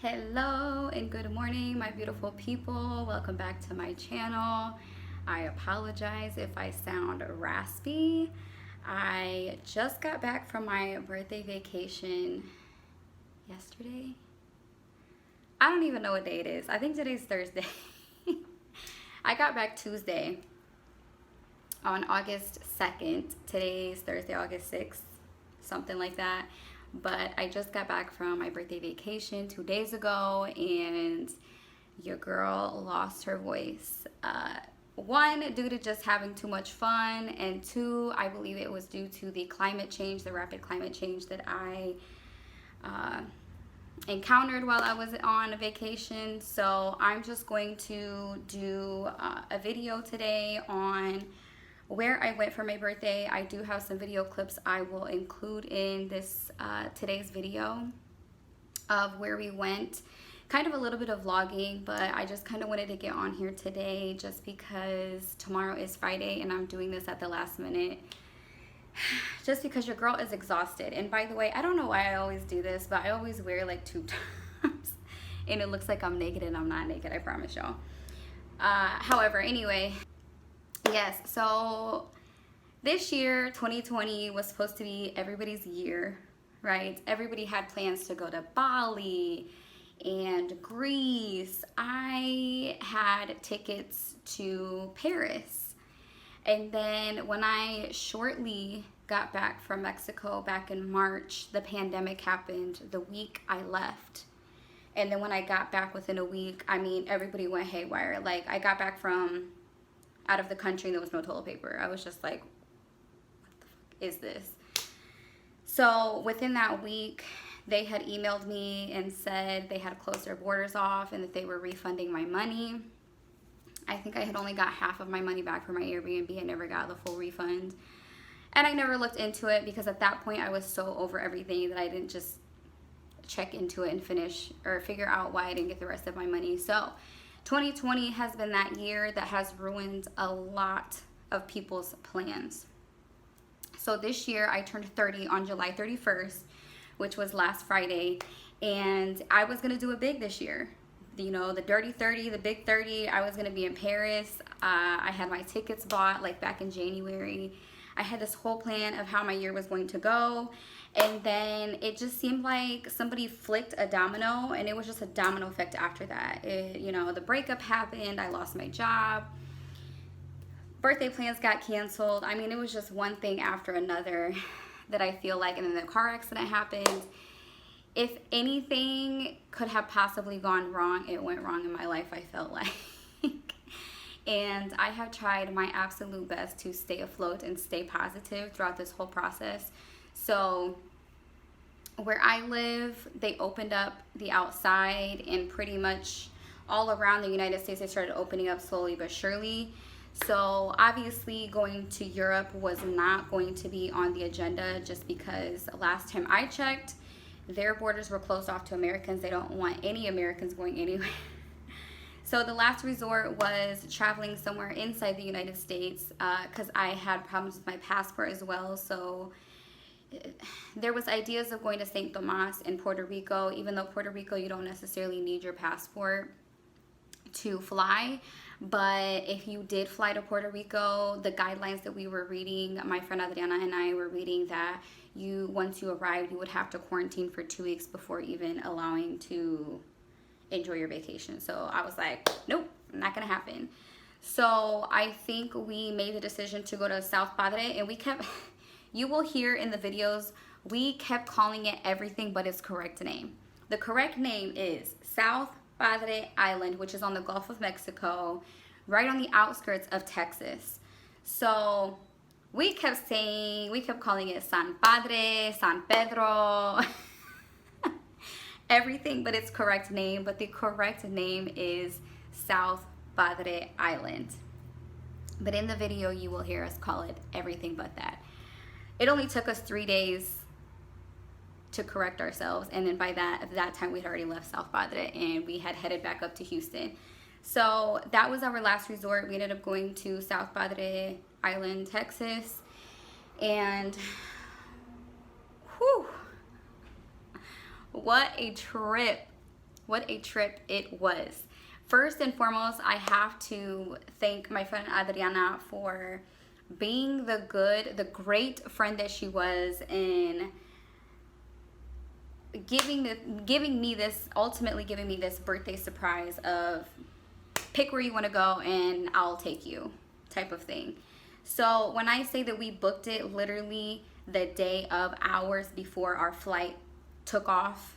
Hello and good morning, my beautiful people. Welcome back to my channel. I apologize if I sound raspy. I just got back from my birthday vacation yesterday. I don't even know what day it is. I think today's Thursday. I got back Tuesday on August 2nd. Today's Thursday, August 6th, something like that. But I just got back from my birthday vacation 2 days ago, and your girl lost her voice. One, due to just having too much fun, and two, I believe it was due to the climate change, the rapid climate change that I encountered while I was on a vacation. So I'm just going to do a video today on where I went for my birthday. I do have some video clips I will include in this today's video of where we went. Kind of a little bit of vlogging, but I just kind of wanted to get on here today just because tomorrow is Friday and I'm doing this at the last minute. Just because your girl is exhausted. And by the way, I don't know why I always do this, but I always wear like tube tops and it looks like I'm naked and I'm not naked, I promise y'all. However, anyway, yes, so this year, 2020, was supposed to be everybody's year, right? Everybody had plans to go to Bali and Greece. I had tickets to Paris. And then when I shortly got back from Mexico back in March, the pandemic happened the week I left. And then when I got back within a week, I mean, everybody went haywire. Like, I got back from out of the country and there was no toilet paper. I was just like, what the fuck is this? So within that week, they had emailed me and said they had closed their borders off and that they were refunding my money. I think I had only got half of my money back from my Airbnb. I never got the full refund. And I never looked into it because at that point I was so over everything that I didn't just check into it and finish or figure out why I didn't get the rest of my money. So 2020 has been that year that has ruined a lot of people's plans. So this year I turned 30 on July 31st, which was last Friday, and I was gonna do it big this year. You know, the dirty 30, the big 30. I was gonna be in Paris. I had my tickets bought like back in January. I had this whole plan of how my year was going to go, and then it just seemed like somebody flicked a domino, and it was just a domino effect after that. You know, the breakup happened, I lost my job, birthday plans got canceled. I mean, it was just one thing after another that I feel like, and then the car accident happened. If anything could have possibly gone wrong, it went wrong in my life, I felt like. And I have tried my absolute best to stay afloat and stay positive throughout this whole process. So where I live, they opened up the outside, and pretty much all around the United States, they started opening up slowly but surely. So obviously going to Europe was not going to be on the agenda just because last time I checked, their borders were closed off to Americans. They don't want any Americans going anywhere. So the last resort was traveling somewhere inside the United States because I had problems with my passport as well. So there was ideas of going to St. Tomas in Puerto Rico, even though Puerto Rico, you don't necessarily need your passport to fly. But if you did fly to Puerto Rico, the guidelines that we were reading, my friend Adriana and I were reading that once you arrived, you would have to quarantine for 2 weeks before even allowing to enjoy your vacation. So I was like, nope, not gonna happen. So I think we made the decision to go to South Padre, and we kept, you will hear in the videos, we kept calling it everything but its correct name. The correct name is South Padre Island, which is on the Gulf of Mexico, right on the outskirts of Texas. So we kept calling it San Padre, San Pedro, everything but its correct name. But the correct name is South Padre Island. But in the video, you will hear us call it everything but that. It only took us 3 days to correct ourselves, and then by that time we had already left South Padre and we had headed back up to Houston. So that was our last resort. We ended up going to South Padre Island, Texas, and whew, what a trip what a trip it was. First and foremost, I have to thank my friend Adriana for being the great friend that she was, and giving me this birthday surprise of pick where you want to go and I'll take you type of thing. So when I say that we booked it literally the day of, hours before our flight took off,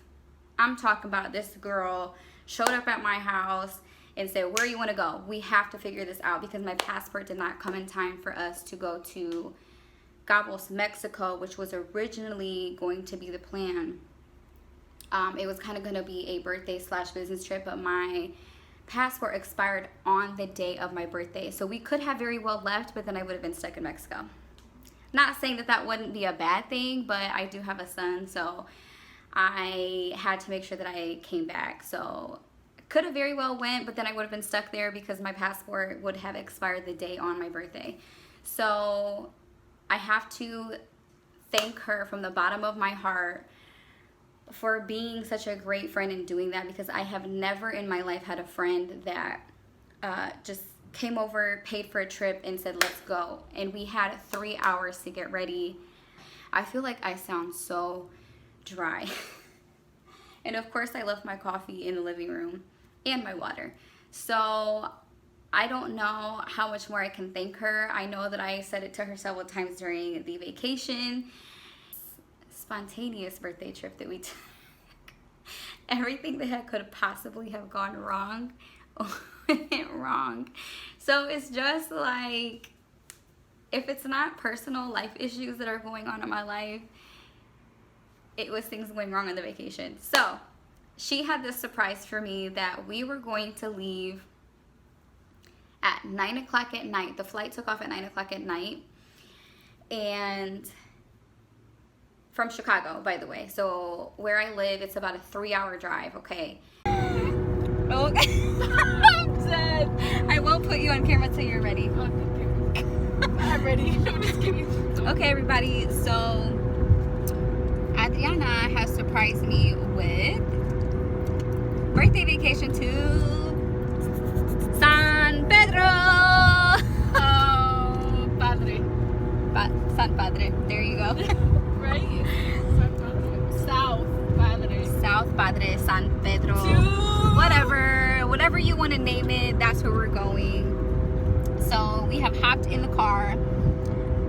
I'm talking about this girl showed up at my house and said, where you want to go? We have to figure this out, because my passport did not come in time for us to go to Cabos, Mexico, which was originally going to be the plan. It was kind of going to be a birthday / business trip, but my passport expired on the day of my birthday. So we could have very well left, but then I would have been stuck in Mexico. Not saying that that wouldn't be a bad thing, but I do have a son, so I had to make sure that I came back. So could have very well went, but then I would have been stuck there because my passport would have expired the day on my birthday. So I have to thank her from the bottom of my heart for being such a great friend and doing that, because I have never in my life had a friend that just came over, paid for a trip, and said, let's go. And we had 3 hours to get ready. I feel like I sound so dry. And of course I left my coffee in the living room and my water. So I don't know how much more I can thank her. I know that I said it to her several times during the vacation. Spontaneous birthday trip that we took. Everything that could possibly have gone wrong went wrong. So it's just like, if it's not personal life issues that are going on in my life, it was things going wrong on the vacation. So she had this surprise for me that we were going to leave at 9 o'clock at night. The flight took off at 9 o'clock at night, and from Chicago, by the way. So where I live, it's about a 3-hour drive. Okay. Okay. I'm dead. I won't put you on camera till you're ready. Okay. I'm ready. I'm just kidding. Okay, everybody. So Adriana has surprised me with birthday vacation to San Pedro. Oh, Padre. San Padre. There you go. Right? South Padre. South Padre, San Pedro. Whatever you want to name it, that's where we're going. So we have hopped in the car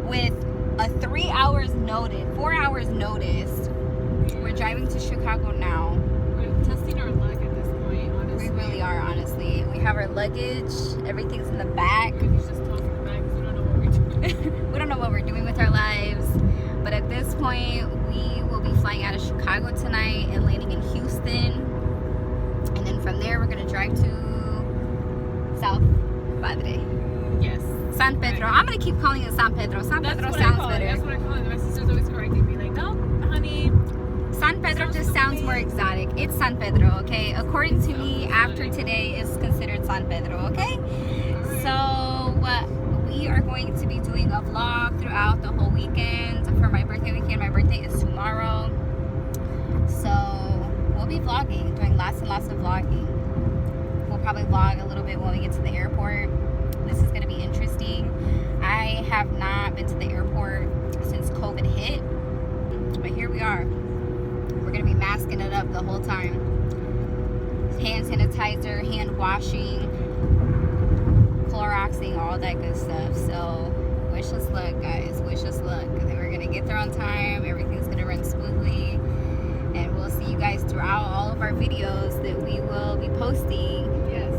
with a 4 hours notice. We're driving to Chicago now. We're testing our luck at this point, honestly. We really are, honestly. We have our luggage. Everything's in the back. He's just talking in the back because we don't know what we're doing. We don't know what we're doing with our lives. But at this point, we will be flying out of Chicago tonight and landing in Houston. And then from there, we're going to drive to South Padre. Yes. San Pedro. I'm going to keep calling it San Pedro. San Pedro sounds better. That's what I call it. My sister's always correcting me, like, no, honey. San Pedro just sounds more exotic. It's San Pedro, okay? According to me, after today, it's considered San Pedro, okay? So we are going to be doing a vlog throughout the whole weekend for my birthday weekend. My birthday is tomorrow. So we'll be vlogging, doing lots and lots of vlogging. We'll probably vlog a little bit when we get to the airport. This is going to be interesting. I have not been to the airport since COVID hit, but here we are. We're going to be masking it up the whole time. Hand sanitizer, hand washing, Cloroxing, all that good stuff. So wish us luck, guys. Wish us luck. We're going to get there on time. Everything's going to run smoothly. And we'll see you guys throughout all of our videos that we will be posting. Yes.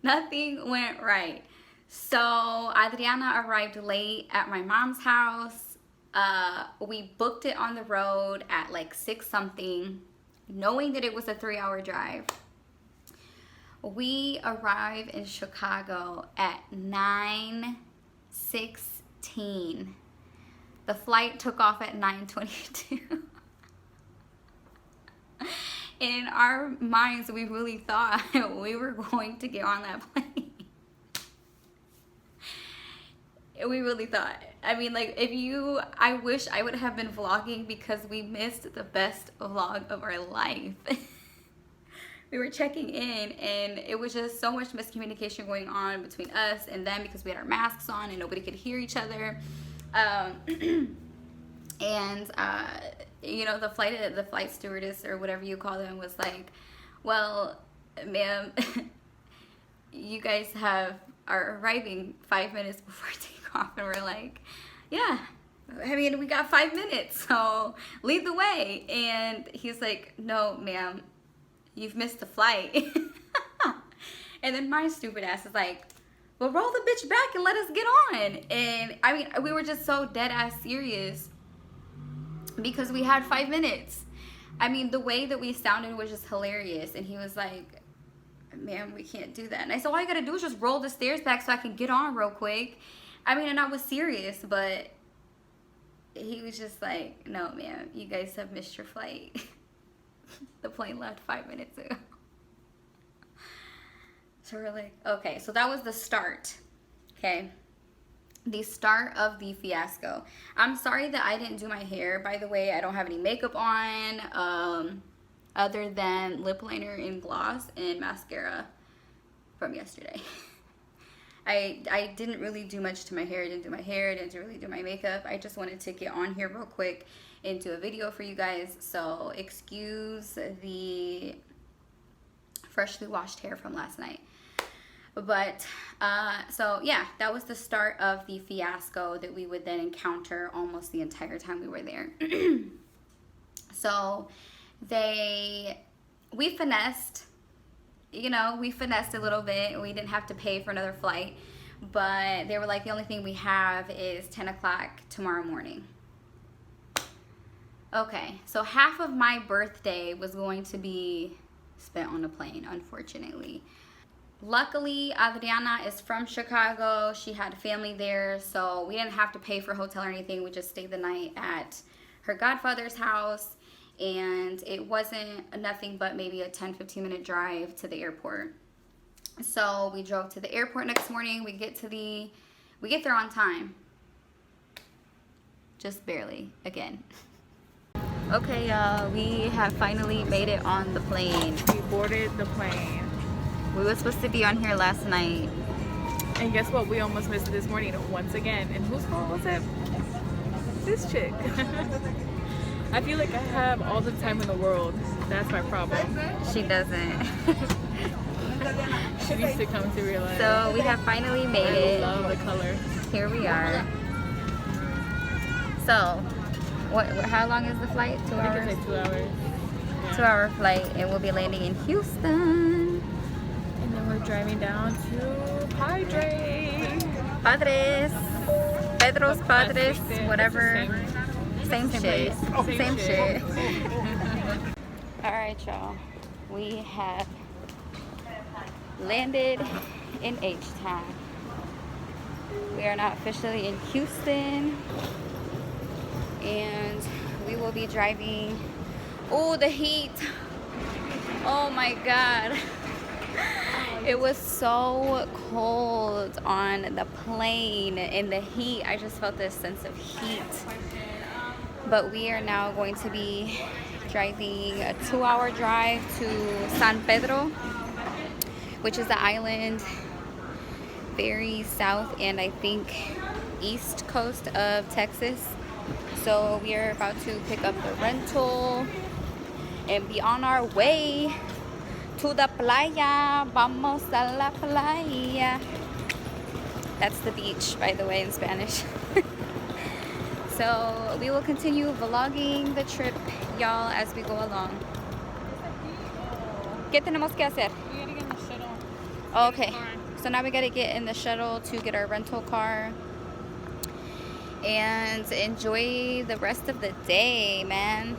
Nothing went right. So Adriana arrived late at my mom's house. We booked it on the road at like 6 something, knowing that it was a 3-hour drive. We arrived in Chicago at 9:16. The flight took off at 9:22. In our minds, we really thought we were going to get on that plane. We really thought. I mean, like, I wish I would have been vlogging because we missed the best vlog of our life. We were checking in and it was just so much miscommunication going on between us and them because we had our masks on and nobody could hear each other. You know, the flight stewardess or whatever you call them was like, well, ma'am, you guys are arriving 5 minutes before takeoff. And we're like, yeah, I mean, we got 5 minutes, so lead the way. And he's like, no, ma'am, you've missed the flight. And then my stupid ass is like, well, roll the bitch back and let us get on. And I mean, we were just so dead ass serious because we had 5 minutes. I mean, the way that we sounded was just hilarious. And he was like, ma'am, we can't do that. And I said, all you gotta do is just roll the stairs back so I can get on real quick. I mean, and I was serious, but he was just like, no, ma'am, you guys have missed your flight. The plane left 5 minutes ago. So we're like, okay, so that was the start, okay? The start of the fiasco. I'm sorry that I didn't do my hair, by the way. I don't have any makeup on, other than lip liner and gloss and mascara from yesterday. I didn't really do much to my hair. I didn't do my hair. I didn't really do my makeup. I just wanted to get on here real quick and do a video for you guys. So excuse the freshly washed hair from last night. But, so yeah, that was the start of the fiasco that we would then encounter almost the entire time we were there. So we finessed, you know, we finessed a little bit. We didn't have to pay for another flight, but they were like, the only thing we have is 10 o'clock tomorrow morning. Okay, so half of my birthday was going to be spent on a plane, unfortunately. Luckily, Adriana is from Chicago. She had family there, so we didn't have to pay for a hotel or anything. We just stayed the night at her godfather's house, and it wasn't nothing but maybe a 10-15 minute drive to the airport. So we drove to the airport next morning. We get there on time. Just barely, again. Okay, y'all, we have finally made it on the plane. We boarded the plane. We were supposed to be on here last night. And guess what? We almost missed it this morning once again. And whose fault was it? This chick. I feel like I have all the time in the world. That's my problem. She doesn't. She needs to come to realize. So we have finally made it. I love the color. Here we are. So, how long is the flight? 2 I hours? think it's like 2 hours. Yeah. 2-hour flight, and we'll be landing in Houston. And then we're driving down to Padres. Pedro's Padres, whatever. Same shit. Same shit. Alright, y'all. We have landed in H-Town. We are now officially in Houston. And we will be driving. Oh, the heat. Oh my God. It was so cold on the plane. In the heat, I just felt this sense of heat. But we are now going to be driving a 2-hour drive to San Pedro, which is the island very south and I think east coast of Texas. So we are about to pick up the rental and be on our way to the playa. Vamos a la playa. That's the beach, by the way, in Spanish. So we will continue vlogging the trip, y'all, as we go along. ¿Qué tenemos que hacer? We gotta get in the shuttle. Okay, so now we gotta get in the shuttle to get our rental car and enjoy the rest of the day, man.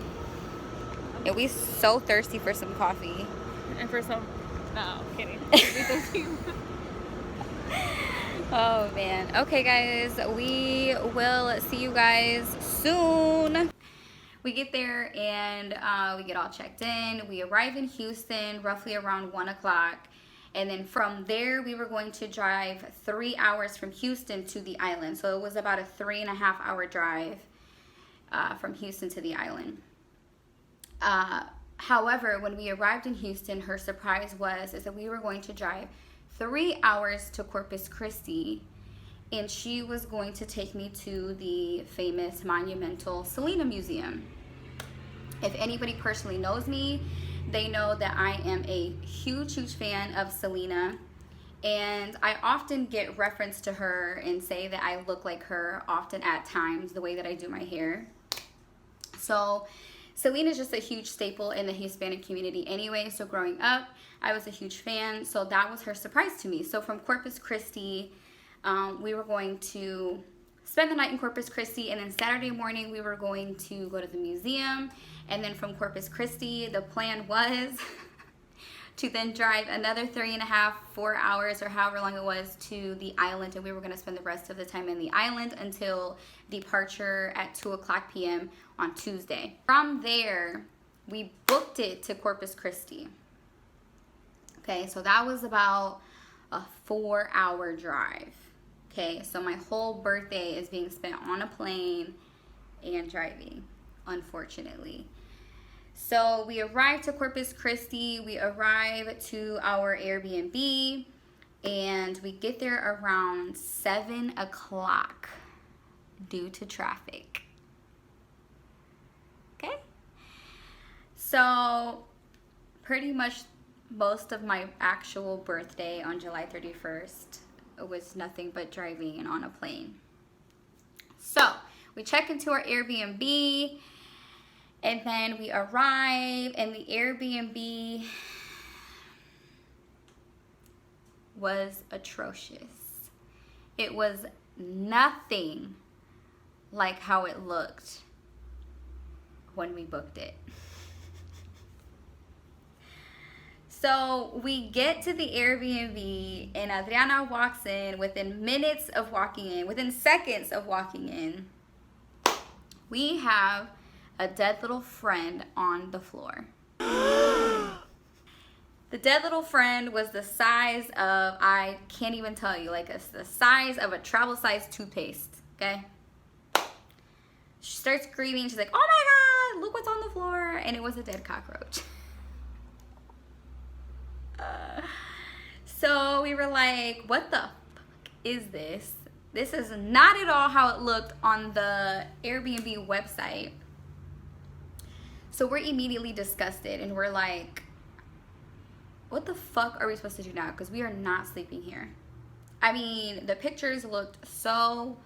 Yeah, we so thirsty for some coffee. And for some, no, kidding. Oh man. Okay guys, we will see you guys soon. We get there and we get all checked in. We arrive in Houston roughly around 1 o'clock. And then from there, we were going to drive 3 hours from Houston to the island. So it was about a 3.5-hour drive from Houston to the island. However, when we arrived in Houston, her surprise is that we were going to drive 3 hours to Corpus Christi, and she was going to take me to the famous monumental Selena Museum. If anybody personally knows me, they know that I am a huge fan of Selena, and I often get reference to her and say that I look like her often at times, the way that I do my hair. So Selena is just a huge staple in the Hispanic community anyway, so growing up, I was a huge fan, so that was her surprise to me. So from Corpus Christi, we were going to spend the night in Corpus Christi, and then Saturday morning we were going to go to the museum, and then from Corpus Christi, the plan was to then drive another 3.5, 4 hours, or however long it was, to the island, and we were going to spend the rest of the time in the island until departure at 2:00 p.m. on Tuesday. From there, we booked it to Corpus Christi. Okay, so that was about a 4-hour drive. Okay, so my whole birthday is being spent on a plane and driving, unfortunately. So we arrived to Corpus Christi, we arrive to our Airbnb, and we get there around 7 o'clock due to traffic. Okay? So pretty much most of my actual birthday on July 31st was nothing but driving and on a plane. So we check into our Airbnb, and then we arrive, and the Airbnb was atrocious. It was nothing like how it looked when we booked it. So we get to the Airbnb, and Adriana walks in. Within minutes of walking in, within seconds of walking in, we have a dead little friend on the floor. The dead little friend was the size of, I can't even tell you, like it's the size of a travel size toothpaste, okay? She starts screaming. She's like, oh my God, look what's on the floor. And it was a dead cockroach. So we were like, what the fuck is this? This is not at all how it looked on the Airbnb website. So we're immediately disgusted, and we're like, what the fuck are we supposed to do now? Because we are not sleeping here. I mean, the pictures looked so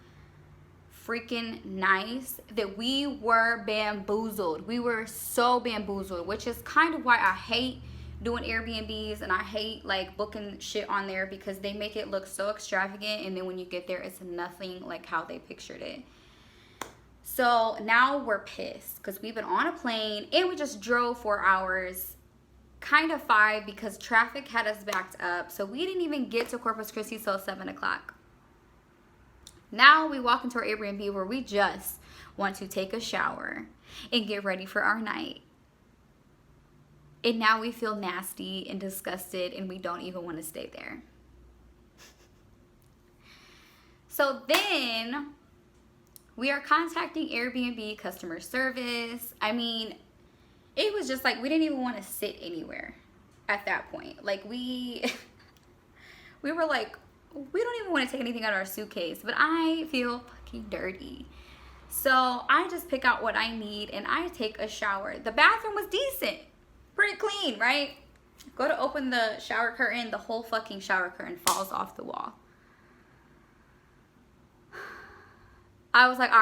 freaking nice that we were bamboozled. We were so bamboozled, which is kind of why I hate doing Airbnbs, and I hate like booking shit on there, because they make it look so extravagant, and then when you get there, it's nothing like how they pictured it. So now we're pissed because we've been on a plane and we just drove 4 hours, kind of 5, because traffic had us backed up. So we didn't even get to Corpus Christi till 7 o'clock. Now we walk into our Airbnb where we just want to take a shower and get ready for our night. And now we feel nasty and disgusted, and we don't even want to stay there. So then we are contacting Airbnb customer service. I mean, it was just like we didn't even want to sit anywhere at that point. Like we were like, we don't even want to take anything out of our suitcase, but I feel fucking dirty. So I just pick out what I need and I take a shower. The bathroom was decent, pretty clean, right? Go to open the shower curtain, the whole fucking shower curtain falls off the wall. I was like, all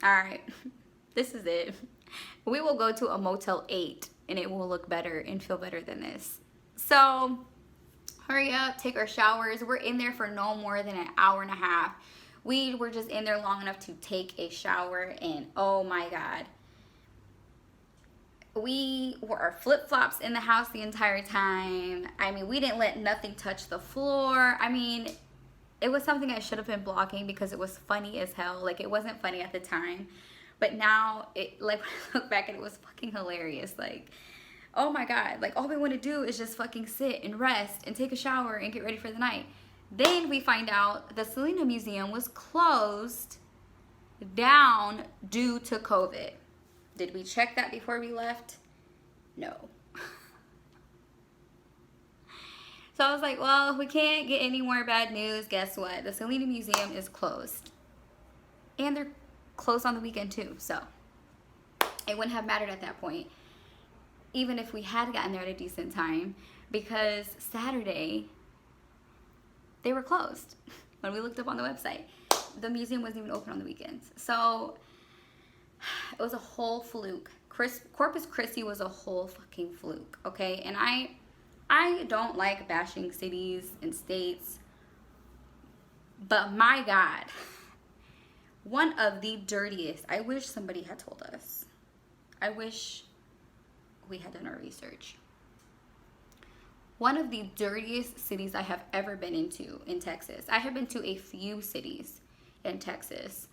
right, this is it. We will go to a Motel 8 and it will look better and feel better than this. So hurry up, take our showers. We're in there for no more than an hour and a half. We were just in there long enough to take a shower, and oh my God. We wore our flip-flops in the house the entire time. I mean, we didn't let nothing touch the floor. I mean, it was something I should have been blocking because it was funny as hell. Like, it wasn't funny at the time, but now, like, when I look back, it was fucking hilarious. Like, Oh my God, like all we want to do is just fucking sit and rest and take a shower and get ready for the night. Then we find out the Selena Museum was closed down due to COVID. Did we check that before we left? No. So I was like, well, if we can't get any more bad news, guess what? The Selena Museum is closed. And they're closed on the weekend too, so it wouldn't have mattered at that point, even if we had gotten there at a decent time, because Saturday, they were closed. When we looked up on the website, the museum wasn't even open on the weekends. So it was a whole fluke. Corpus Christi was a whole fucking fluke, okay? And I don't like bashing cities and states, but my God, one of the dirtiest, I wish somebody had told us. I wish we had done our research. One of the dirtiest cities I have ever been into in Texas. I have been to a few cities in Texas.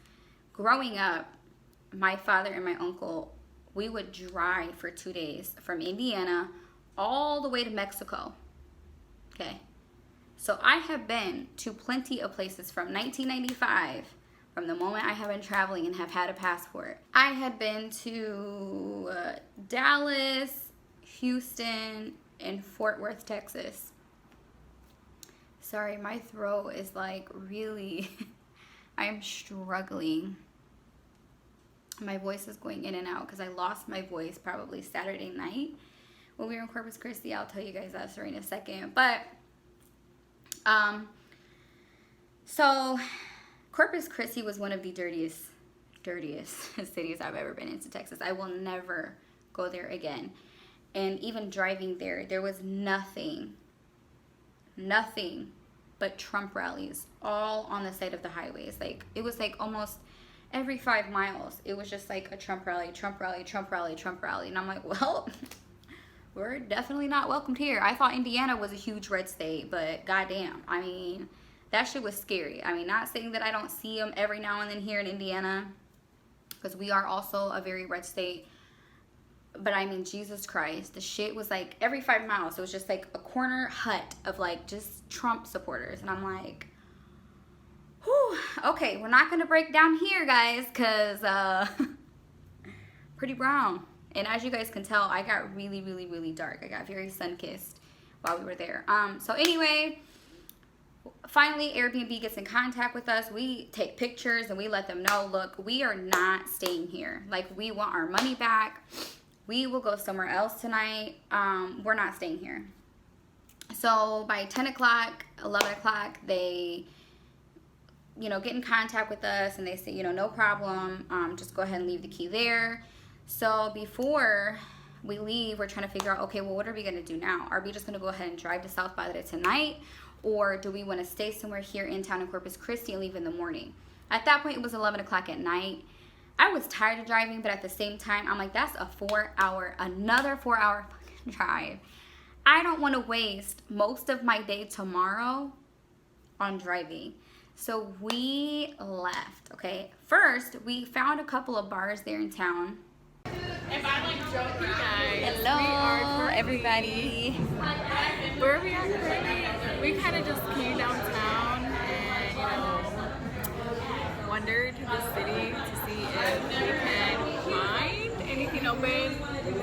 Growing up, my father and my uncle, we would drive for 2 days from Indiana all the way to Mexico. Okay. So I have been to plenty of places from 1995, from the moment I have been traveling and have had a passport. I had been to Dallas, Houston, and Fort Worth, Texas. Sorry, my throat is like really, I'm struggling. My voice is going in and out because I lost my voice probably Saturday night when we were in Corpus Christi. I'll tell you guys that story in a second. But, so Corpus Christi was one of the dirtiest cities I've ever been into Texas. I will never go there again. And even driving there, there was nothing but Trump rallies all on the side of the highways. Like, it was like almost every 5 miles, it was just like a Trump rally, Trump rally, Trump rally, Trump rally. And I'm like, well, we're definitely not welcomed here. I thought Indiana was a huge red state, but goddamn, I mean, that shit was scary. I mean, not saying that I don't see them every now and then here in Indiana, because we are also a very red state. But I mean, Jesus Christ, the shit was like every 5 miles. It was just like a corner hut of like just Trump supporters. And I'm like, whew, okay, we're not going to break down here, guys, because pretty brown. And as you guys can tell, I got really, really, really dark. I got very sun-kissed while we were there. So anyway, finally, Airbnb gets in contact with us. We take pictures and we let them know, look, we are not staying here. Like, we want our money back. We will go somewhere else tonight. We're not staying here. So by 10 o'clock, 11 o'clock, they, get in contact with us and they say, no problem. Just go ahead and leave the key there. So before we leave, we're trying to figure out, okay, well, what are we going to do now? Are we just going to go ahead and drive to South Padre tonight? Or do we want to stay somewhere here in town in Corpus Christi and leave in the morning? At that point, it was 11 o'clock at night. I was tired of driving, but at the same time, I'm like, that's another 4-hour fucking drive. I don't want to waste most of my day tomorrow on driving. So we left, okay? First, we found a couple of bars there in town. If I like joke guys, Hello, everybody. Where are we at currently? We kind of just came downtown and, wandered the city to see if we can find anything open,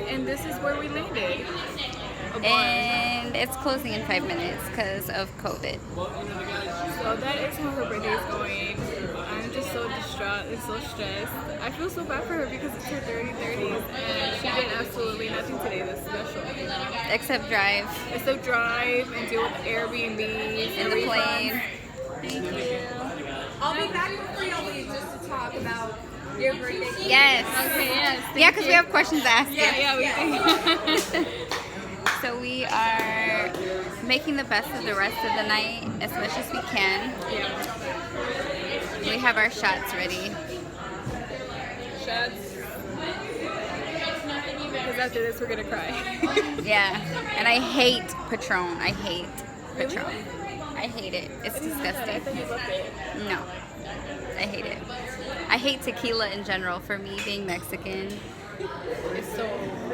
and this is where we landed. And it's closing in 5 minutes because of COVID. So that is how her birthday is going. I'm just so distraught and so stressed. I feel so bad for her because it's her 30s and she did absolutely nothing today that's special. Except drive. Except drive and deal with Airbnbs In the plane. Thank you. I'll be back before y'all leave just to talk about your birthday. Yes. Okay, yes. Yeah, because we have questions to ask you. Yeah, we do. So we are making the best of the rest of the night as much as we can. Yeah. We have our shots ready. Shots. Because after this, we're going to cry. Yeah. And I hate Patron. I hate Really? Patron. I hate it. It's I disgusting. thought you loved it. No. I hate it. I hate tequila in general for me being Mexican. It's so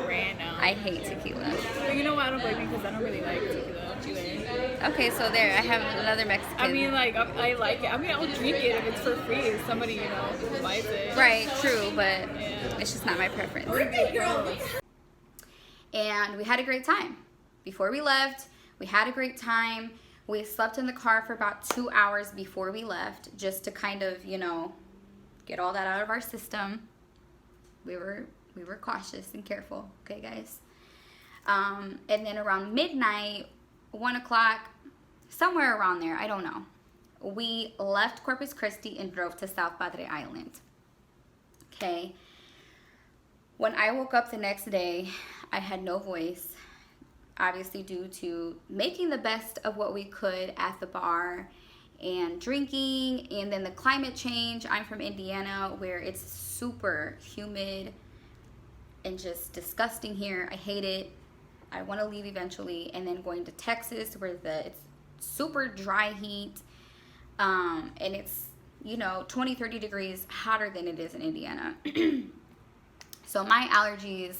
random. I I hate tequila. But you know what? I don't blame you because I don't really like tequila either. Okay, so there, I have another Mexican. I mean, like, I like it. I mean, I'll drink it if it's for free. If somebody, you know, buys it. Right, true, but Yeah. it's just not my preference. Girl. And we had a great time. Before we left, we had a great time. We slept in the car for about 2 hours before we left, just to kind of, you know, get all that out of our system. We were cautious and careful, okay, guys? And then around midnight, 1 o'clock, somewhere around there, I don't know, we left Corpus Christi and drove to South Padre Island. Okay. When I woke up the next day, I had no voice, obviously due to making the best of what we could at the bar and drinking, and then the climate change. I'm from Indiana, where it's super humid and just disgusting here. I hate it. I want to leave eventually. And then going to Texas, where it's super dry heat, and it's, you know, 20-30 degrees hotter than it is in Indiana. So my allergies,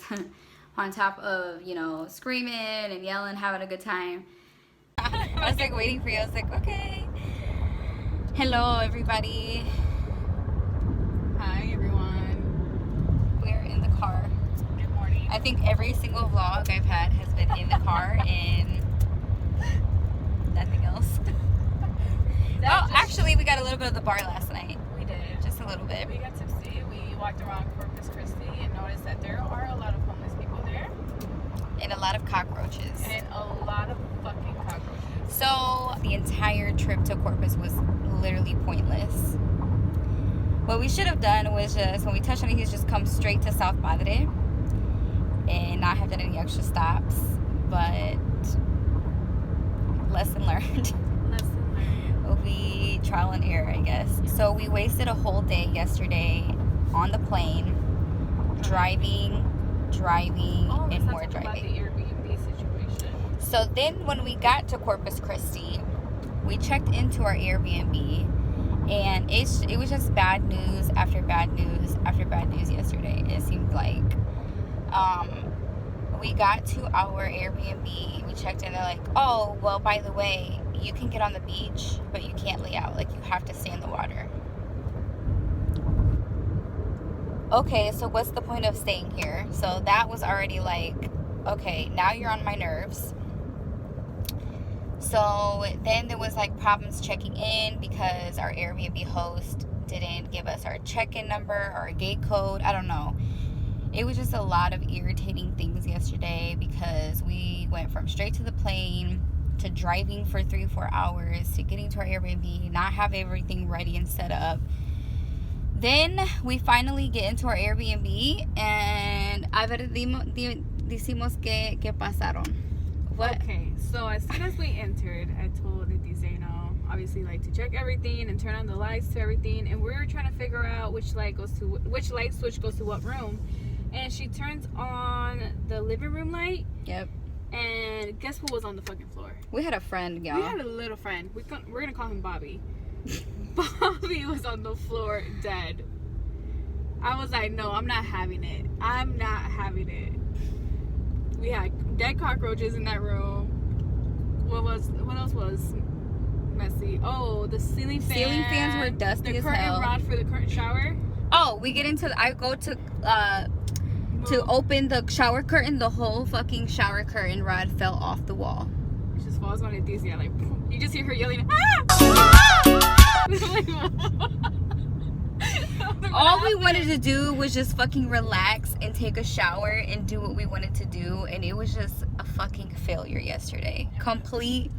on top of, you know, screaming and yelling, having a good time, I was like waiting for you. I was like, okay, hello everybody. Hi, everyone. We're in the car. Good morning. I think every single vlog I've had has been in the car and nothing else. Oh, actually, we got a little bit of the bar last night. We did. Just a little bit. We got tipsy. We walked around Corpus Christi and noticed that there are a lot of homeless people there. And a lot of cockroaches. And a lot of fucking cockroaches. So the entire trip to Corpus was literally pointless. What we should have done was just, when we touched on it, just come straight to South Padre and not have done any extra stops. But lesson learned. We trial and error, I guess. So we wasted a whole day yesterday on the plane, driving, and more driving. About the Airbnb situation. So then when we got to Corpus Christi, we checked into our Airbnb, and it was just bad news after bad news after bad news yesterday. It seemed like we got to our Airbnb, we checked in, they're like, oh, well, by the way, you can get on the beach, but you can't lay out. Like, you have to stay in the water. Okay, so what's the point of staying here? So that was already like, okay, now you're on my nerves. So then there was like problems checking in because our Airbnb host didn't give us our check-in number or our gate code. I don't know. It was just a lot of irritating things yesterday because we went from straight to the plane to driving for 3-4 hours to getting to our Airbnb, not have everything ready and set up. Then we finally get into our Airbnb and a ver, decimos que pasaron. What? Okay, so as soon as we entered, I told Leticia, you know, obviously like to check everything and turn on the lights to everything, and we were trying to figure out which light switch goes to what room. And she turns on the living room light. Yep. And guess who was on the fucking floor? We had a friend, y'all. We had a little friend. We're gonna call him Bobby. Bobby was on the floor dead. I was like, no, I'm not having it. I'm not having it. We had dead cockroaches in that room. What else was messy? Oh, the ceiling fan. Ceiling fans were dusty as hell. The curtain rod for the curtain shower. Oh, we get into I go to open the shower curtain, the whole fucking shower curtain rod fell off the wall. It just falls on Leticia, like, you just hear her yelling, ah! All we wanted to do was just fucking relax and take a shower and do what we wanted to do, and it was just a fucking failure yesterday. Complete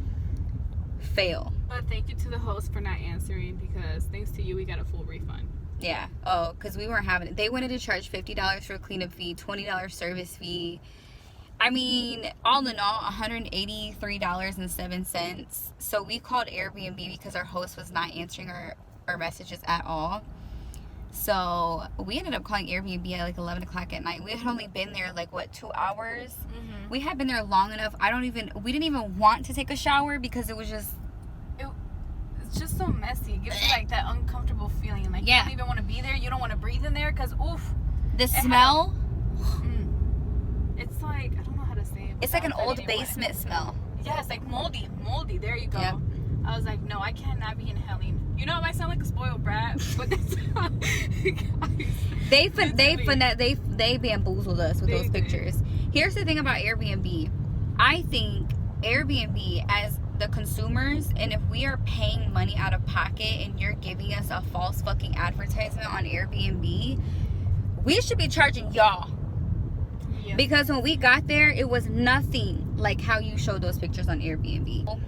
fail. But thank you to the host for not answering, because thanks to you we got a full refund. Yeah. Oh, because we weren't having it. They wanted to charge $50 for a cleanup fee, $20 service fee. I mean, all in all, $183.07. So we called Airbnb because our host was not answering our messages at all. So we ended up calling Airbnb at like 11 o'clock at night. We had only been there like, what, 2 hours? Mm-hmm. We had been there long enough. We didn't even want to take a shower because it was just... It's just so messy. It gives you like that uncomfortable feeling. Like, you don't even want to be there. You don't want to breathe in there because, oof. The smell... It's like, I don't It's like an outside old anymore. basement smell. Yes, like moldy. There you go. Yep. I was like, no, I cannot be inhaling. You know, I might sound like a spoiled brat, but that's They bamboozled us with They those did. pictures. Here's the thing about Airbnb. I think Airbnb, as the consumers, and if we are paying money out of pocket and you're giving us a false fucking advertisement on Airbnb, we should be charging y'all. Yeah. Because when we got there, it was nothing like how you showed those pictures on Airbnb.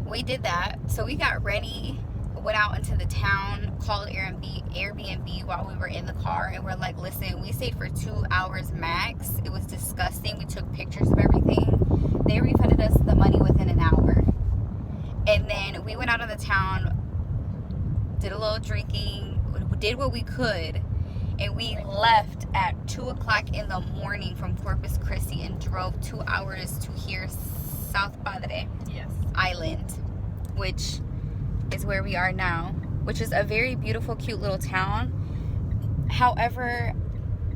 We did that. So we got ready, went out into the town, called Airbnb while we were in the car, and we're like, listen, we stayed for 2 hours max. It was disgusting. We took pictures of everything. They refunded us the money within an hour. And then we went out of the town, did a little drinking, did what we could, and we left at 2 o'clock in the morning from Corpus Christi and drove 2 hours to here, South Padre Yes. Island, which is where we are now, which is a very beautiful, cute little town. However,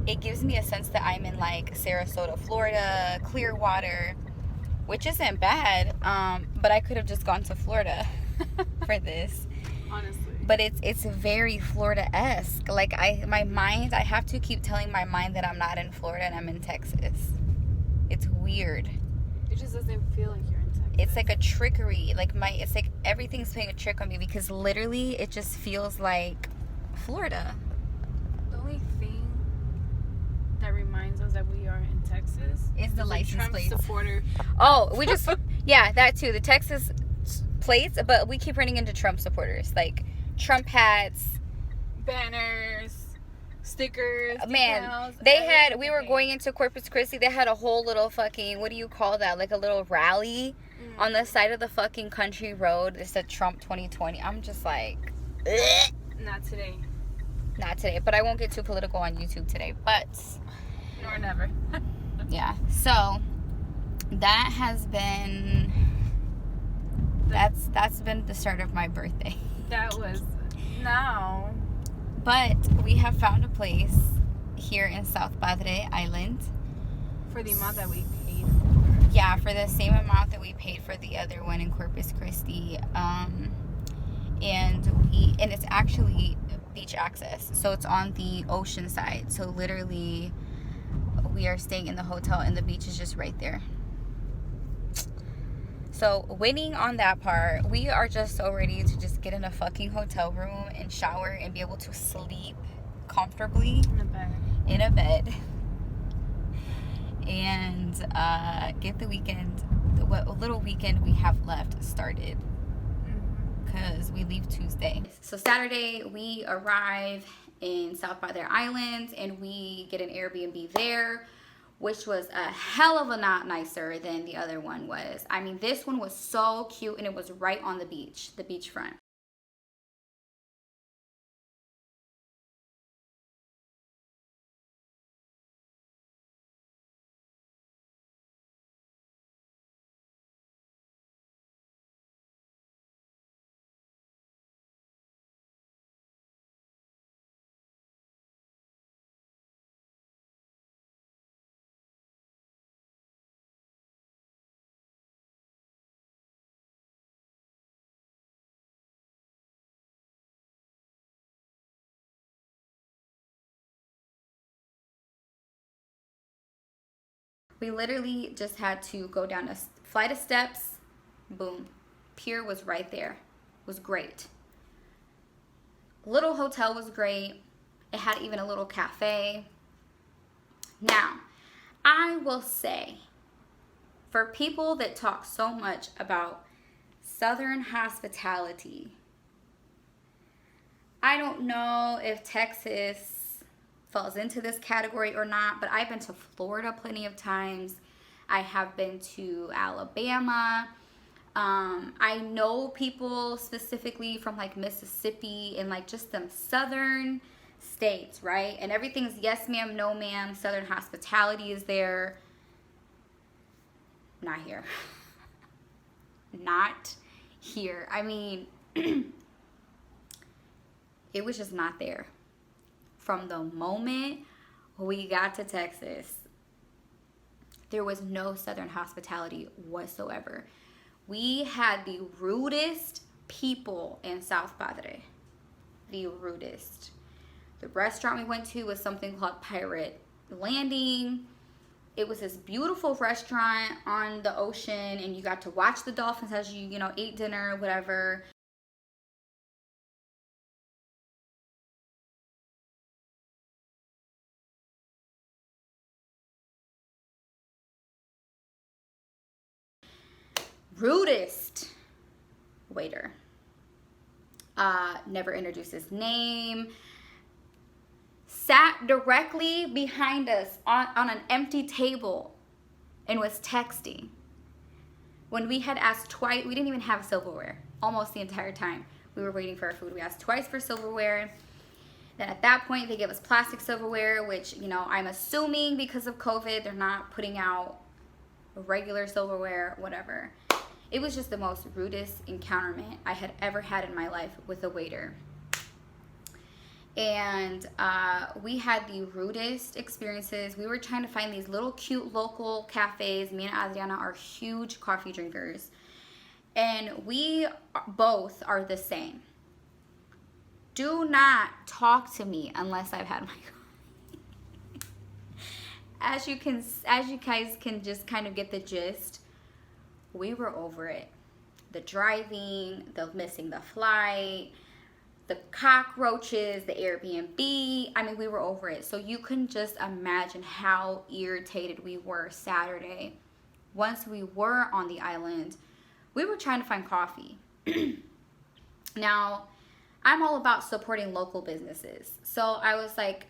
it gives me a sense that I'm in like Sarasota, Florida, Clearwater, which isn't bad, but I could have just gone to Florida for this. Honestly. But it's very Florida-esque. Like I have to keep telling my mind that I'm not in Florida and I'm in Texas. It's weird. It just doesn't feel like you're in Texas. It's like a trickery. It's like everything's playing a trick on me because literally it just feels like Florida. The only thing that reminds us that we are in Texas Is the a license Trump plates. supporter. Oh, we just yeah, that too. The Texas plates, but we keep running into Trump supporters, like Trump hats, Banners, stickers, man. decals, We were everything. going into Corpus Christi. They had a whole little fucking, what do you call that? Like a little rally on the side of the fucking country road. It said Trump 2020. I'm just like, ugh. Not today. Not today, but I won't get too political on YouTube today. But Nor never. yeah, so that has been that's been the start of my birthday. That was now. But we have found a place here in South Padre Island. For the amount that we paid. Yeah, for the same amount that we paid for the other one in Corpus Christi. And it's actually beach access. So it's on the ocean side. So literally we are staying in the hotel and the beach is just right there. So winning on that part, we are just so ready to just get in a fucking hotel room and shower and be able to sleep comfortably in a bed and get the weekend, what little weekend we have left, started, because we leave Tuesday. So Saturday we arrive in South Padre Island and we get an Airbnb there, which was a hell of a lot nicer than the other one was. I mean, this one was so cute and it was right on the beachfront. We literally just had to go down a flight of steps. Boom. Pier was right there. It was great. Little hotel was great. It had even a little cafe. Now, I will say, for people that talk so much about Southern hospitality, I don't know if Texas falls into this category or not, but I've been to Florida plenty of times. I have been to Alabama. I know people specifically from like Mississippi and like just them southern states, right? And everything's yes ma'am, no ma'am. Southern hospitality is there. Not here. Not here. I mean, it was just not there. From the moment we got to Texas, There was no Southern hospitality whatsoever. We had the rudest people in South Padre. The rudest. The restaurant we went to was something called Pirate Landing. It was this beautiful restaurant on the ocean, and you got to watch the dolphins as you ate dinner, whatever. Rudest waiter. Never introduced his name. Sat directly behind us on an empty table and was texting. When we had asked twice, we didn't even have silverware almost the entire time we were waiting for our food. We asked twice for silverware. Then at that point, they gave us plastic silverware, which, I'm assuming because of COVID, they're not putting out regular silverware, whatever. It was just the most rudest encounterment I had ever had in my life with a waiter. And we had the rudest experiences. We were trying to find these little cute local cafes. Me and Adriana are huge coffee drinkers. And we both are the same. Do not talk to me unless I've had my coffee. As you guys can just kind of get the gist, we were over it. The driving, the missing the flight, the cockroaches, the Airbnb. I mean, we were over it. So you can just imagine how irritated we were Saturday. Once we were on the island, we were trying to find coffee. Now, I'm all about supporting local businesses. So I was like,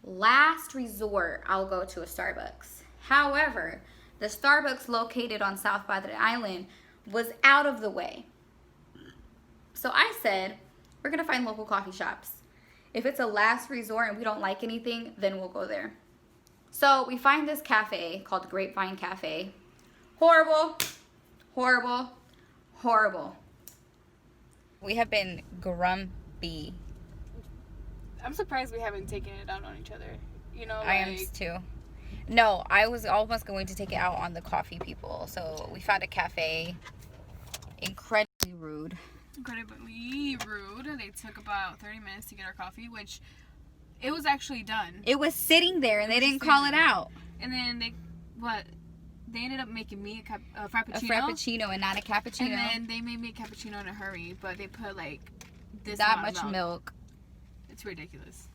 last resort, I'll go to a Starbucks. However, the Starbucks located on South Padre Island was out of the way. So I said, we're going to find local coffee shops. If it's a last resort and we don't like anything, then we'll go there. So we find this cafe called Grapevine Cafe. Horrible, horrible, horrible. We have been grumpy. I'm surprised we haven't taken it out on each other. I am too. No, I was almost going to take it out on the coffee people. So we found a cafe. Incredibly rude. Incredibly rude. They took about 30 minutes to get our coffee, which it was actually done. It was sitting there and they didn't call it out. And then they ended up making me a frappuccino. A frappuccino and not a cappuccino. And then they made me a cappuccino in a hurry, but they put like this that amount much of milk. It's ridiculous.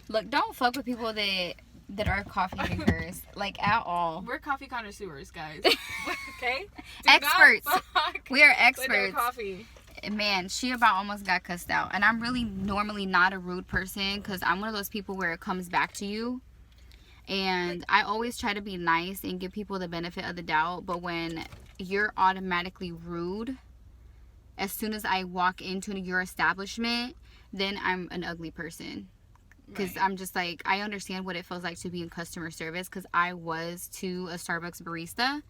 Look, don't fuck with people that are coffee drinkers, like at all. We're coffee connoisseurs, guys. Okay? Experts. We are with experts. our coffee. Man, she about almost got cussed out. And I'm really normally not a rude person because I'm one of those people where it comes back to you. And I always try to be nice and give people the benefit of the doubt. But when you're automatically rude, as soon as I walk into your establishment, then I'm an ugly person. Because I'm just like, I understand what it feels like to be in customer service because I was to a Starbucks barista.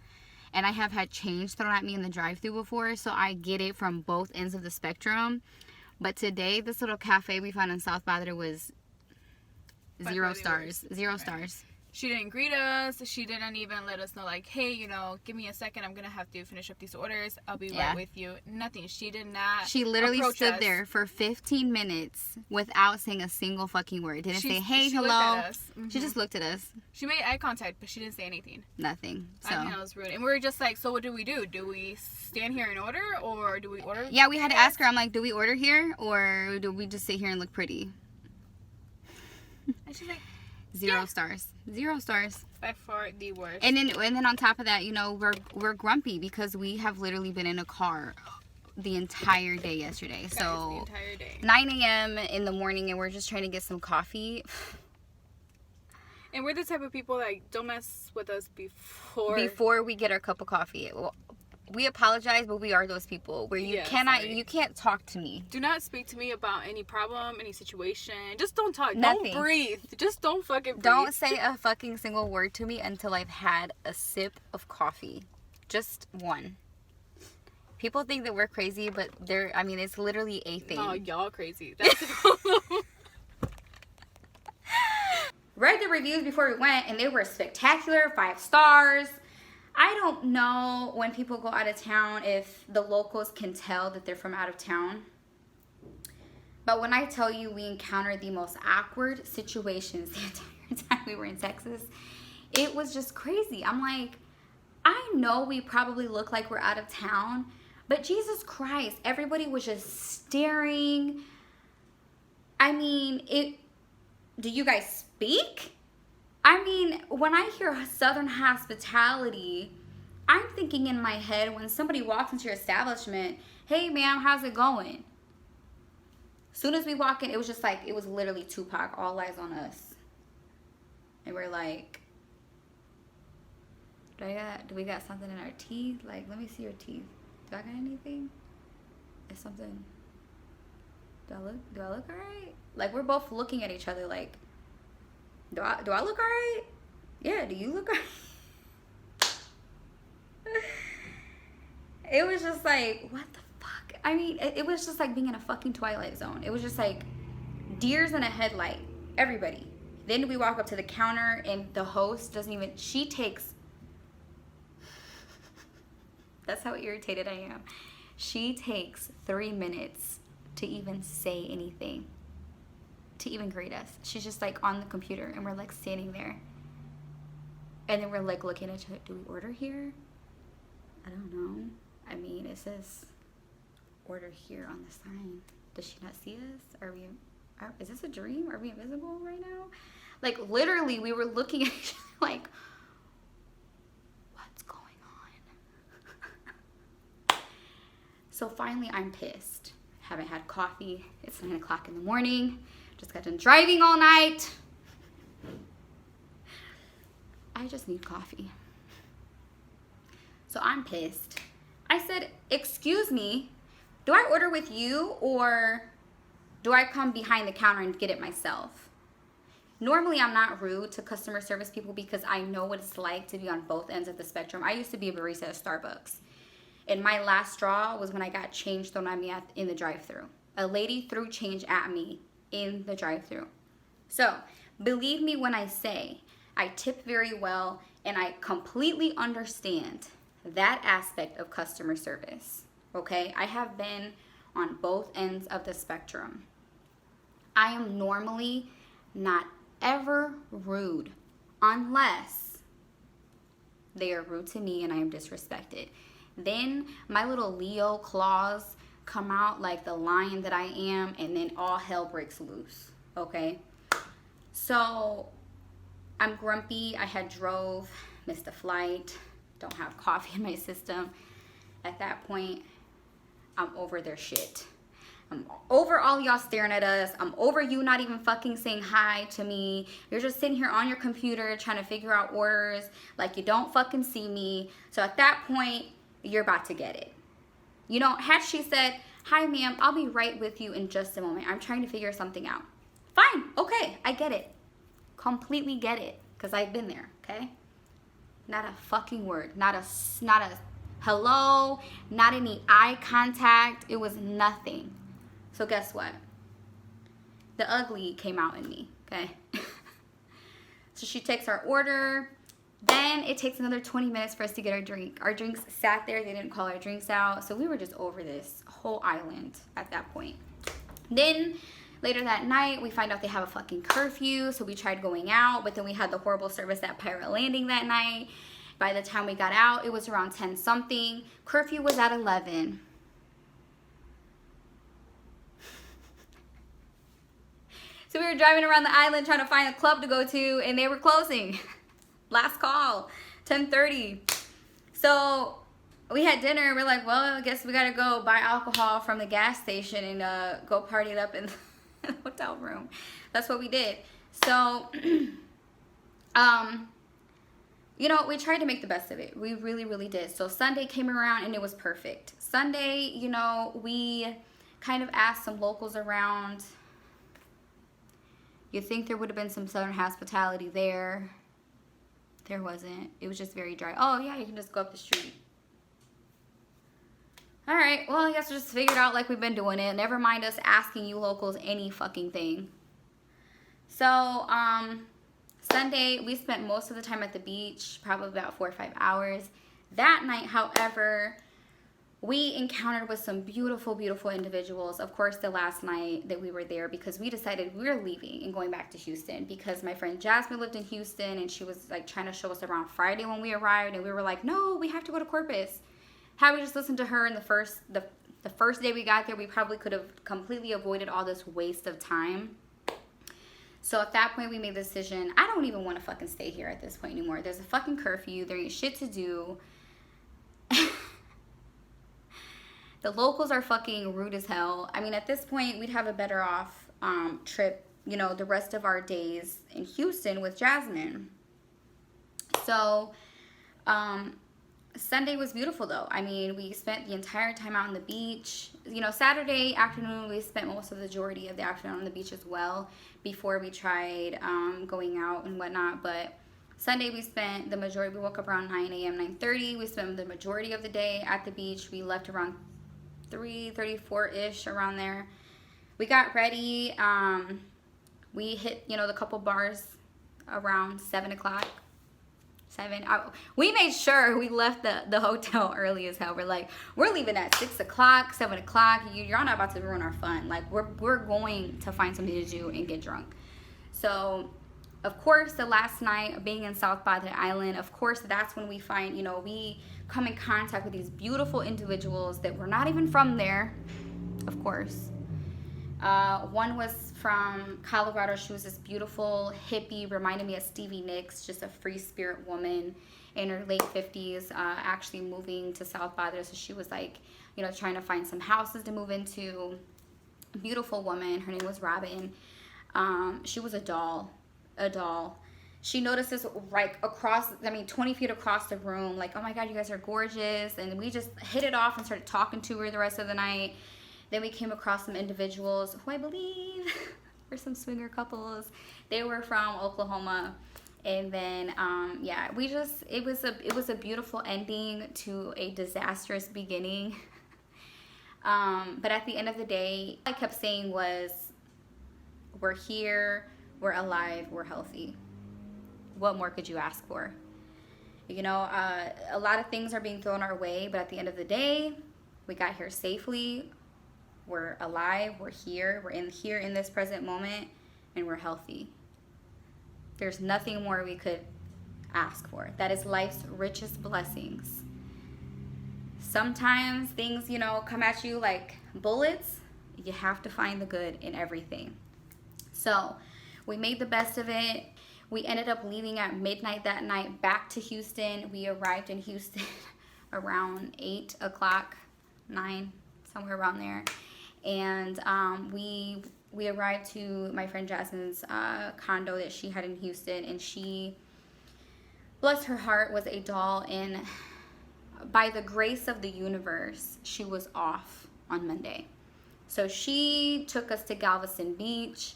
And I have had change thrown at me in the drive-thru before. So I get it from both ends of the spectrum. But today, this little cafe we found in South Padre was 0 stars. 0 stars. She didn't greet us. She didn't even let us know, like, hey, give me a second. I'm going to have to finish up these orders. I'll be right with you. Nothing. She did not. She literally stood there for 15 minutes without saying a single fucking word. Didn't say, hey, she hello. Looked at us. Mm-hmm. She just looked at us. She made eye contact, but she didn't say anything. Nothing. So. I think that was rude. And we were just like, so what do we do? Do we stand here and order, or do we order? Yeah, we had to ask her. I'm like, do we order here, or do we just sit here and look pretty? And she's like, 0 stars. 0 stars. By far the worst. And then on top of that, we're grumpy because we have literally been in a car the entire day yesterday. Guys, so the entire day. 9 a.m. in the morning, and we're just trying to get some coffee. And we're the type of people that don't mess with us before we get our cup of coffee. Well, we apologize, but we are those people where you can't talk to me. Do not speak to me about any problem, any situation. Just don't talk. Nothing. Don't breathe. Just don't fucking breathe. Don't say a fucking single word to me until I've had a sip of coffee. Just one. People think that we're crazy, but it's literally a thing. No, y'all crazy. That's the problem. read the reviews before we went, and they were spectacular, 5 stars. I don't know when people go out of town if the locals can tell that they're from out of town. But when I tell you we encountered the most awkward situations the entire time we were in Texas, it was just crazy. I'm like, I know we probably look like we're out of town, but Jesus Christ, everybody was just staring. I mean, do you guys speak? I mean, when I hear Southern hospitality, I'm thinking in my head when somebody walks into your establishment, hey ma'am, how's it going? As soon as we walk in, it was just like, it was literally Tupac, all eyes on us. And we're like, do we got something in our teeth? Like, let me see your teeth. Do I got anything? Is something, do I look alright? Like, we're both looking at each other like, do I look alright? Yeah, do you look alright? It was just like, what the fuck? I mean, it was just like being in a fucking Twilight Zone. It was just like deers in a headlight. Everybody. Then we walk up to the counter and the host doesn't even, she takes, that's how irritated I am. She takes 3 minutes to even say anything, to even greet us. She's just like on the computer and we're like standing there. And then we're like looking at each other. Do we order here? I don't know. I mean, it says order here on the sign. Does she not see us? Is this a dream? Are we invisible right now? Like, literally, we were looking at each other like, what's going on? So finally, I'm pissed. Haven't had coffee. It's 9 o'clock in the morning. Just got done driving all night. I just need coffee. So I'm pissed. I said, excuse me, do I order with you or do I come behind the counter and get it myself? Normally, I'm not rude to customer service people because I know what it's like to be on both ends of the spectrum. I used to be a barista at Starbucks. And my last straw was when I got change thrown at me in the drive-thru. A lady threw change at me in the drive-thru. So, believe me when I say I tip very well and I completely understand that aspect of customer service. Okay? I have been on both ends of the spectrum. I am normally not ever rude unless they are rude to me and I am disrespected. Then my little Leo claws come out like the lion that I am, and then all hell breaks loose. Okay? So I'm grumpy. I had drove, missed a flight, don't have coffee in my system. At that point, I'm over their shit. I'm over all y'all staring at us. I'm over you not even fucking saying hi to me. You're just sitting here on your computer trying to figure out orders like you don't fucking see me. So at that point, you're about to get it. You know, had she said, hi ma'am, I'll be right with you in just a moment. I'm trying to figure something out. Fine, okay, I get it. Completely get it, because I've been there, okay? Not a fucking word. Not a hello, not any eye contact. It was nothing. So guess what? The ugly came out in me, okay? So she takes our order. Then it takes another 20 minutes for us to get our drink. Our drinks sat there. They didn't call our drinks out. So we were just over this whole island at that point. Then later that night, we find out they have a fucking curfew. So we tried going out, but then we had the horrible service at Pirate Landing that night. By the time we got out, it was around 10 something. Curfew was at 11. So we were driving around the island trying to find a club to go to, and they were closing. Last call, 10:30. So we had dinner, and we're like, well, I guess we gotta go buy alcohol from the gas station and go party it up in the hotel room. That's what we did. So, you know, we tried to make the best of it. We really, really did. So Sunday came around, and it was perfect. Sunday, you know, we kind of asked some locals around. You'd think there would have been some Southern hospitality there. There wasn't. It was just very dry. Oh, yeah, you can just go up the street. All right, well, I guess we'll just figure it out like we've been doing it. Never mind us asking you locals any fucking thing. So, Sunday, we spent most of the time at the beach, probably about 4 or 5 hours. That night, however, we encountered with some beautiful, beautiful individuals. Of course, the last night that we were there, because we decided we were leaving and going back to Houston, because my friend Jasmine lived in Houston and she was like trying to show us around Friday when we arrived, and we were like, no, we have to go to Corpus. Had we just listened to her in the first day we got there, we probably could have completely avoided all this waste of time. So at that point, we made the decision, I don't even want to fucking stay here at this point anymore. There's a fucking curfew. There ain't shit to do. The locals are fucking rude as hell. I mean, at this point, we'd have a better off trip, you know, the rest of our days in Houston with Jasmine. So, Sunday was beautiful, though. I mean, we spent the entire time out on the beach. You know, Saturday afternoon, we spent most of the majority of the afternoon on the beach as well before we tried going out and whatnot. But Sunday, we spent the majority. We woke up around 9 a.m., 9:30. We spent the majority of the day at the beach. We left around 3:34-ish, around there. We got ready. We hit, you know, the couple bars around 7 o'clock. We made sure we left the hotel early as hell. We're like, we're leaving at 6 o'clock, 7 o'clock. You're not about to ruin our fun. Like, we're going to find something to do and get drunk. So, of course, the last night being in South Padre Island, of course, that's when we find, you know, we come in contact with these beautiful individuals that were not even from there, of course. One was from Colorado. She was this beautiful hippie, reminded me of Stevie Nicks, just a free spirit woman in her late 50s, actually moving to South Padre. So she was like, you know, trying to find some houses to move into. Beautiful woman. Her name was Robin. She was a doll. She noticed us like across, 20 feet across the room, like, oh my God, you guys are gorgeous. And we just hit it off and started talking to her the rest of the night. Then we came across some individuals who I believe were some swinger couples. They were from Oklahoma. And then, it was a beautiful ending to a disastrous beginning. But at the end of the day, all I kept saying was, we're here, we're alive, we're healthy. What more could you ask for? You know, a lot of things are being thrown our way, but at the end of the day, we got here safely. We're alive, we're here, we're here in this present moment, and we're healthy. There's nothing more we could ask for. That is life's richest blessings. Sometimes things, you know, come at you like bullets. You have to find the good in everything. So we made the best of it. We ended up leaving at midnight that night back to Houston. We arrived in Houston around 8 o'clock, 9, somewhere around there. And we arrived to my friend Jasmine's condo that she had in Houston. And she, bless her heart, was a doll. And by the grace of the universe, she was off on Monday. So she took us to Galveston Beach.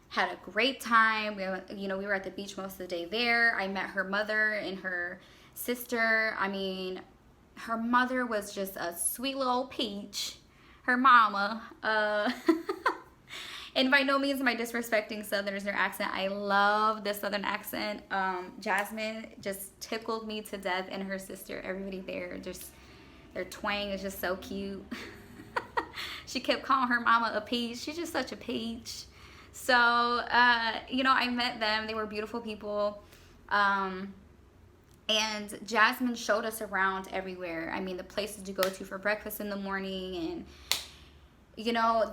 Had a great time. We were at the beach most of the day there. I met her mother and her sister. I mean, her mother was just a sweet little peach. Her mama. And by no means am I disrespecting Southerners and their accent. I love the Southern accent. Jasmine just tickled me to death, and her sister. Everybody there, just their twang is just so cute. She kept calling her mama a peach. She's just such a peach. So, I met them. They were beautiful people. And Jasmine showed us around everywhere. I mean, the places to go to for breakfast in the morning. And,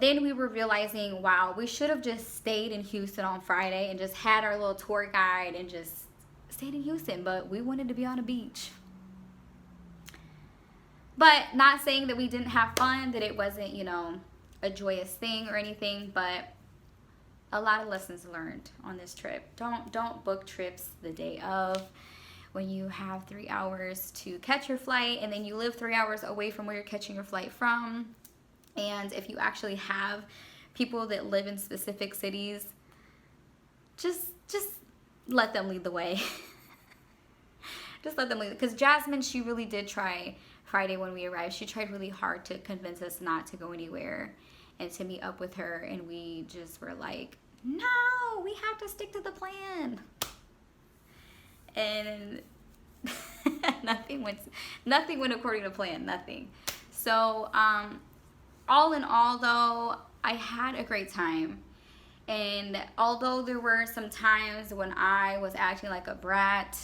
then we were realizing, wow, we should have just stayed in Houston on Friday and just had our little tour guide and just stayed in Houston. But we wanted to be on a beach. But not saying that we didn't have fun, that it wasn't, a joyous thing or anything, but a lot of lessons learned on this trip. Don't book trips the day of, when you have 3 hours to catch your flight, and then you live 3 hours away from where you're catching your flight from. And if you actually have people that live in specific cities, just let them lead the way. Just let them lead. Because Jasmine, she really did try Friday when we arrived. She tried really hard to convince us not to go anywhere and to meet up with her. And we just were like, no, we have to stick to the plan. and nothing went according to plan. Nothing. So all in all, though, I had a great time. And although there were some times when I was acting like a brat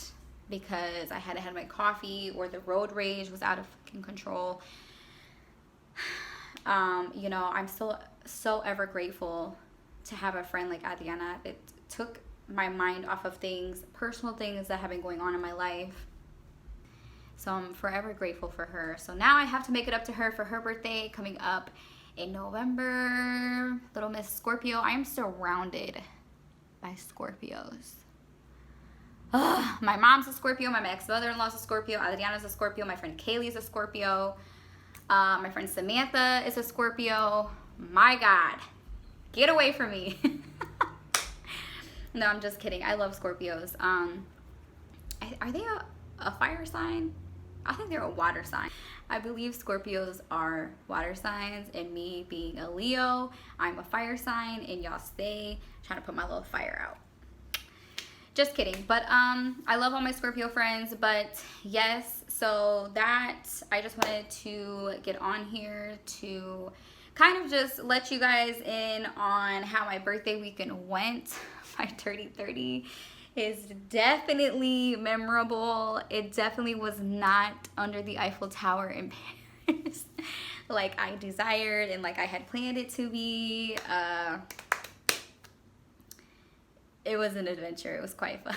because I hadn't had my coffee or the road rage was out of fucking control, you know, I'm still so ever grateful to have a friend like Adriana. It took my mind off of things, personal things that have been going on in my life. So I'm forever grateful for her. So now I have to make it up to her for her birthday coming up in November. Little Miss Scorpio. I am surrounded by Scorpios. Ugh. My mom's a Scorpio. My ex-mother-in-law's a Scorpio. Adriana's a Scorpio. My friend Kaylee's a Scorpio. My friend Samantha is a Scorpio. My God. Get away from me. No, I'm just kidding. I love Scorpios. Are they a fire sign? I think they're a water sign. I believe Scorpios are water signs, and me being a Leo, I'm a fire sign, and y'all stay trying to put my little fire out. Just kidding. But I love all my Scorpio friends. But yes, so that I just wanted to get on here to kind of just let you guys in on how my birthday weekend went. My Dirty 30 is definitely memorable. It definitely was not under the Eiffel Tower in Paris like I desired and like I had planned it to be. It was an adventure. It was quite fun.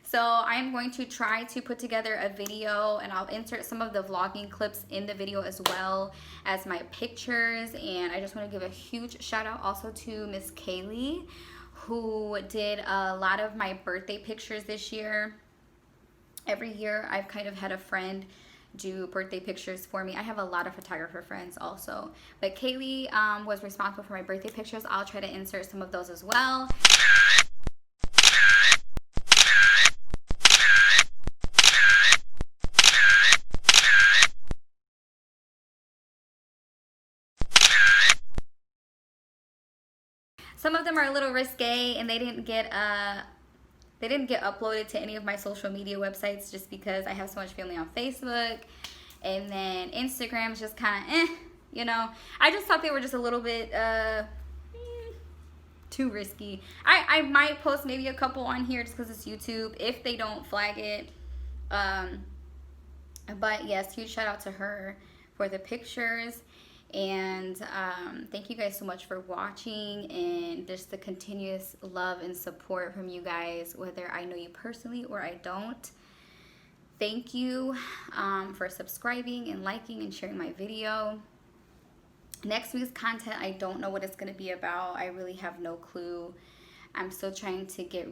So I'm going to try to put together a video, and I'll insert some of the vlogging clips in the video as well as my pictures. And I just want to give a huge shout out also to Miss Kaylee, who did a lot of my birthday pictures this year. Every year I've kind of had a friend do birthday pictures for me. I have a lot of photographer friends also, but Kaylee was responsible for my birthday pictures. I'll try to insert some of those as well. Some of them are a little risque, and they didn't get uploaded to any of my social media websites just because I have so much family on Facebook, and then Instagram is just kind of you know. I just thought they were just a little bit too risky. I might post maybe a couple on here just because it's YouTube if they don't flag it. But yes, huge shout out to her for the pictures. And thank you guys so much for watching, and just the continuous love and support from you guys, whether I know you personally or I don't. Thank you for subscribing and liking and sharing my video. Next week's content, I don't know what it's going to be about. I really have no clue. I'm still trying to get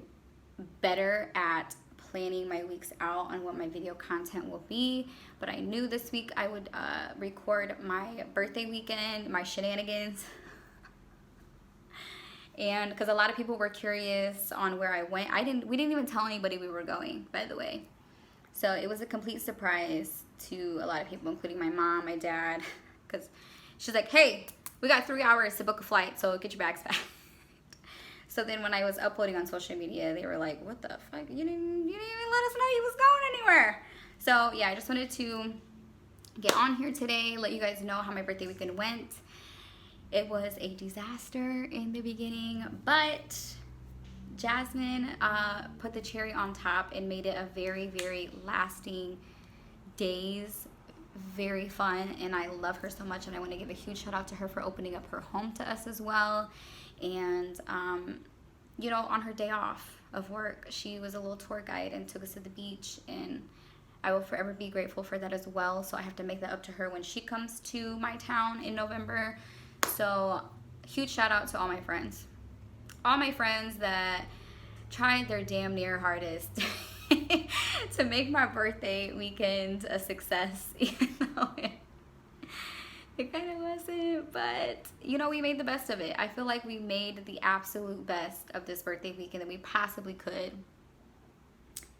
better at planning my weeks out on what my video content will be, but I knew this week I would record my birthday weekend, my shenanigans. And because a lot of people were curious on where I went, we didn't even tell anybody we were going, by the way. So it was a complete surprise to a lot of people, including my mom, my dad, because she's like, hey, we got 3 hours to book a flight, so get your bags packed. So then when I was uploading on social media, they were like, what the fuck? You didn't even let us know you was going anywhere. So yeah, I just wanted to get on here today, let you guys know how my birthday weekend went. It was a disaster in the beginning, but Jasmine put the cherry on top and made it a very, very lasting days. Very fun, and I love her so much, and I want to give a huge shout out to her for opening up her home to us as well. And you know, on her day off of work, she was a little tour guide and took us to the beach, and I will forever be grateful for that as well. So I have to make that up to her when she comes to my town in November. So huge shout out to all my friends that tried their damn near hardest to make my birthday weekend a success, even though it kind of wasn't, but you know, we made the best of it. I feel like we made the absolute best of this birthday weekend that we possibly could,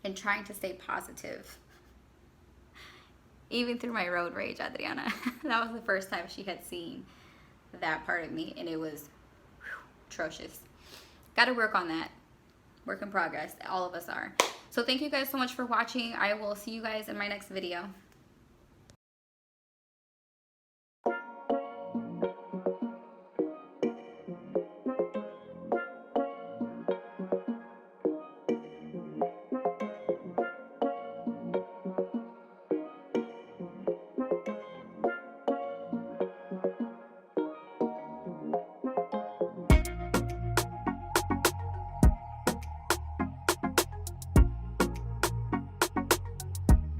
and trying to stay positive even through my road rage. Adriana, that was the first time she had seen that part of me, and it was atrocious. Got to work on that. work in progress. All of us are. So thank you guys so much for watching. I will see you guys in my next video.